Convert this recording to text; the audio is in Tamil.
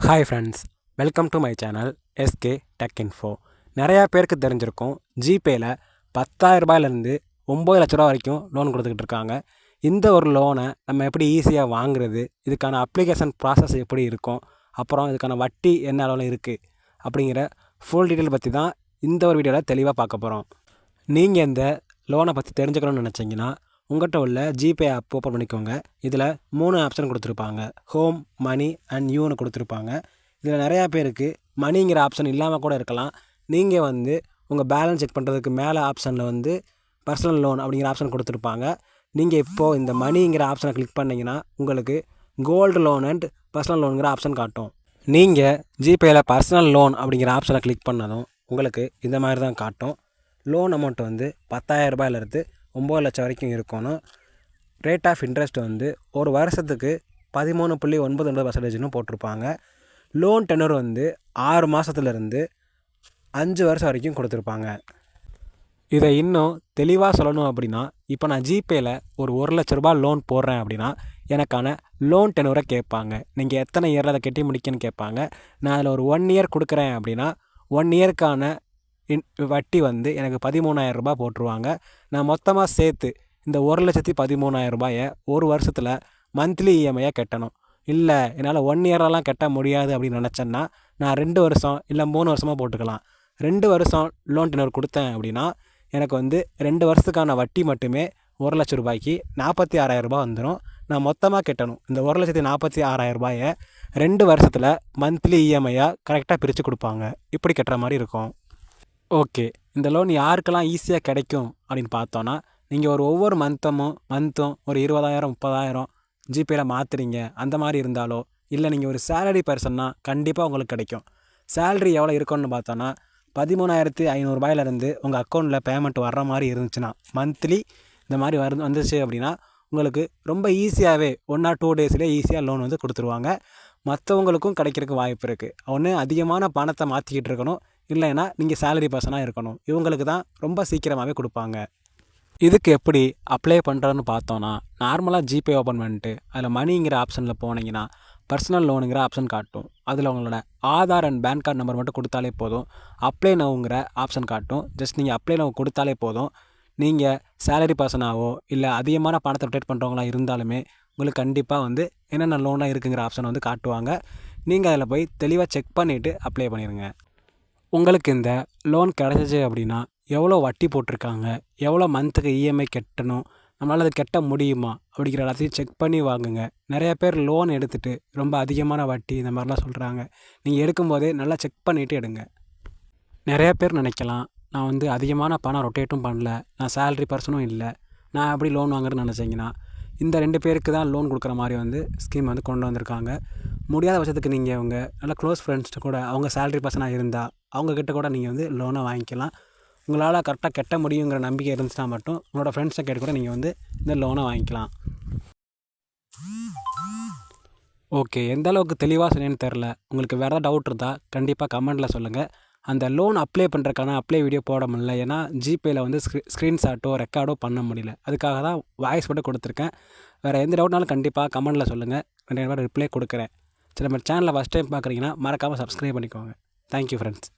Hi friends, welcome to my channel SK tech info. நிறையா பேருக்கு தெரிஞ்சிருக்கும், ஜிபேயில் 10,000 ரூபாயிலேருந்து 9 லட்ச ரூபா வரைக்கும் லோன் கொடுத்துக்கிட்டு இருக்காங்க. இந்த ஒரு லோனை நம்ம எப்படி ஈஸியாக வாங்குறது, இதுக்கான அப்ளிகேஷன் ப்ராசஸ் எப்படி இருக்கும், அப்புறம் இதுக்கான வட்டி என்ன அளவில் இருக்குது அப்படிங்கிற ஃபுல் டீட்டெயில் பற்றி தான் இந்த ஒரு வீடியோவில் தெளிவாக பார்க்க போகிறோம். நீங்கள் இந்த லோனை பற்றி தெரிஞ்சுக்கணும்னு நினச்சிங்கன்னா உங்கள்கிட்ட உள்ள ஜிபே ஆப் ஓப்பன் பண்ணிக்கோங்க. இதில் 3 ஆப்ஷன் கொடுத்துருப்பாங்க. ஹோம், மணி அண்ட் யூன்னு கொடுத்துருப்பாங்க. இதில் நிறையா பேருக்கு மணிங்கிற ஆப்ஷன் இல்லாமல் கூட இருக்கலாம். நீங்கள் உங்கள் பேலன்ஸ் செக் பண்ணுறதுக்கு மேலே ஆப்ஷனில் பர்சனல் லோன் அப்படிங்கிற ஆப்ஷன் கொடுத்துருப்பாங்க. நீங்கள் இப்போது இந்த மணிங்கிற ஆப்ஷனை கிளிக் பண்ணிங்கன்னா உங்களுக்கு கோல்டு லோன் அண்ட் பர்சனல் லோனுங்கிற ஆப்ஷன் காட்டும். நீங்கள் ஜிபேயில் பர்சனல் லோன் அப்படிங்கிற ஆப்ஷனை கிளிக் பண்ணதும் உங்களுக்கு இந்த மாதிரி தான் காட்டும். லோன் அமௌண்ட் 10,000 ரூபாயிலிருந்து 9 லட்சம் வரைக்கும் இருக்கணும். ரேட் ஆஃப் இன்ட்ரெஸ்ட் ஒரு வருஷத்துக்கு 13.99% போட்டிருப்பாங்க. லோன் டெனூர் 6 மாதத்துலேருந்து 5 வருஷம் வரைக்கும் கொடுத்துருப்பாங்க. இதை இன்னும் தெளிவாக சொல்லணும் அப்படின்னா, இப்போ நான் ஜிபேயில் ஒரு 1 லட்ச ரூபா லோன் போடுறேன் அப்படின்னா எனக்கான லோன் டெனூரை கேட்பாங்க. நீங்கள் எத்தனை இயரில் அதை கட்டி முடிக்கன்னு கேட்பாங்க. நான் அதில் ஒரு 1 இயர் கொடுக்குறேன் அப்படின்னா 1 இயருக்கான வட்டி எனக்கு 13,000 ரூபா போட்டுருவாங்க. நான் மொத்தமாக சேர்த்து இந்த 1,13,000 ரூபாயை ஒரு வருஷத்தில் மந்த்லி இஎம்ஐயாக கட்டணும். இல்லை என்னால் 1 இயரெல்லாம் கட்ட முடியாது அப்படின்னு நினச்சேன்னா நான் 2 வருஷம் இல்லை 3 வருஷமாக போட்டுக்கலாம். 2 வருஷம் லோன் டெனூர் கொடுத்தேன் அப்படின்னா எனக்கு 2 வருஷத்துக்கான வட்டி மட்டுமே 1 லட்ச ரூபாய்க்கு 46,000 ரூபா வந்துடும். நான் மொத்தமாக கட்டணும். இந்த 1,46,000 ரூபாயை 2 வருஷத்தில் மந்த்லி இஎம்ஐயாக கரெக்டாக பிரித்து கொடுப்பாங்க. இப்படி கட்டுற மாதிரி இருக்கும். ஓகே, இந்த லோன் யாருக்கெல்லாம் ஈஸியாக கிடைக்கும் அப்படின்னு பார்த்தோன்னா, நீங்கள் ஒவ்வொரு மந்த்தும் ஒரு 20,000 30,000 ஜிபேயில் மாற்றுறீங்க அந்த மாதிரி இருந்தாலோ, இல்லை நீங்கள் ஒரு சேலரி பர்சன்னா கண்டிப்பாக உங்களுக்கு கிடைக்கும். சேலரி எவ்வளோ இருக்குன்னு பார்த்தோன்னா 13,500 ரூபாயிலேருந்து உங்கள் அக்கௌண்ட்டில் பேமெண்ட் வர்ற மாதிரி இருந்துச்சுன்னா, மந்த்லி இந்த மாதிரி வந்துச்சு அப்படின்னா உங்களுக்கு ரொம்ப ஈஸியாகவே 1 or 2 டேஸ்லேயே ஈஸியாக லோன் கொடுத்துருவாங்க. மற்றவங்களுக்கும் கிடைக்கிறதுக்கு வாய்ப்பு இருக்குது. ஒன்று அதிகமான பணத்தை மாற்றிக்கிட்டு இருக்கணும், இல்லைன்னா நீங்கள் சேலரி பர்சனாக இருக்கணும். இவங்களுக்கு தான் ரொம்ப சீக்கிரமாகவே கொடுப்பாங்க. இதுக்கு எப்படி அப்ளை பண்ணுறதுன்னு பார்த்தோன்னா, நார்மலாக ஜிபே ஓப்பன் பண்ணிட்டு அதில் மணிங்கிற ஆப்ஷனில் போனீங்கன்னா பர்சனல் லோனுங்கிற ஆப்ஷன் காட்டும். அதில் உங்களோட Aadhaar and PAN card number மட்டும் கொடுத்தாலே போதும். அப்ளை நவுங்கிற ஆப்ஷன் காட்டும். ஜஸ்ட் நீங்கள் அப்ளை நவ் கொடுத்தாலே போதும். நீங்கள் சேலரி பர்சனாகவோ இல்லை அதிகமான பணத்தை ரொட்டேட் பண்ணுறவங்களா இருந்தாலுமே உங்களுக்கு கண்டிப்பாக என்னென்ன லோனாக இருக்குங்கிற ஆப்ஷன் காட்டுவாங்க. நீங்கள் அதில் போய் தெளிவாக செக் பண்ணிவிட்டு அப்ளை பண்ணிடுங்க. உங்களுக்கு இந்த லோன் கிடச்சிச்சு அப்படின்னா எவ்வளோ வட்டி போட்டிருக்காங்க, எவ்வளோ மந்த்துக்கு இஎம்ஐ கட்டணும், நம்மளால் அது கட்ட முடியுமா அப்படிங்கிற எல்லாத்தையும் செக் பண்ணி வாங்குங்க. நிறையா பேர் லோன் எடுத்துகிட்டு ரொம்ப அதிகமான வட்டி இந்த மாதிரிலாம் சொல்கிறாங்க. நீங்கள் எடுக்கும்போதே நல்லா செக் பண்ணிவிட்டு எடுங்க. நிறையா பேர் நினைக்கலாம், நான் அதிகமான பணம் ரொட்டேட்டும் பண்ணல, நான் சேலரி பர்சனும் இல்லை, நான் எப்படி லோன் வாங்குறேன்னு நினச்சிங்கன்னா இந்த 2 பேருக்கு தான் லோன் கொடுக்குற மாதிரி ஸ்கீம் கொண்டு வந்திருக்காங்க. முடியாத பட்சத்துக்கு நீங்கள் நல்ல க்ளோஸ் ஃப்ரெண்ட்ஸ்ட்டு கூட அவங்க சேலரி பர்சனாக இருந்தால் அவங்கக்கிட்ட கூட நீங்கள் லோனை வாங்கிக்கலாம். உங்களால் கரெக்டாக கட்ட முடியுங்கிற நம்பிக்கை இருந்துச்சுன்னா மட்டும் உங்களோட ஃப்ரெண்ட்ஸை கேட்டு கூட நீங்கள் இந்த லோனை வாங்கிக்கலாம். ஓகே, எந்த அளவுக்கு தெளிவாக சொன்னேன்னு தெரில. உங்களுக்கு வேறு ஏதாவது டவுட் இருந்தால் கண்டிப்பாக கமெண்ட்டில் சொல்லுங்கள். அந்த லோன் அப்ளை பண்ணுறதுக்கான அப்ளை வீடியோ போட முடியல, ஏன்னா ஜிபேயில் ஸ்க்ரீன்ஷாட்டோ ரெக்கார்டோ பண்ண முடியல. அதுக்காக தான் வாய்ஸ் மட்டும் கொடுத்துருக்கேன். வேறு எந்த டவுட்னாலும் கண்டிப்பாக கமெண்ட்டில் சொல்லுங்கள். கண்டிப்பாக ரிப்ளை கொடுக்குறேன். சரி, நம்ம சேனலில் ஃபஸ்ட் டைம் பார்க்குறீங்கன்னா மறக்காமல் சப்ஸ்கிரைப் பண்ணிக்கோங்க. Thank you friends.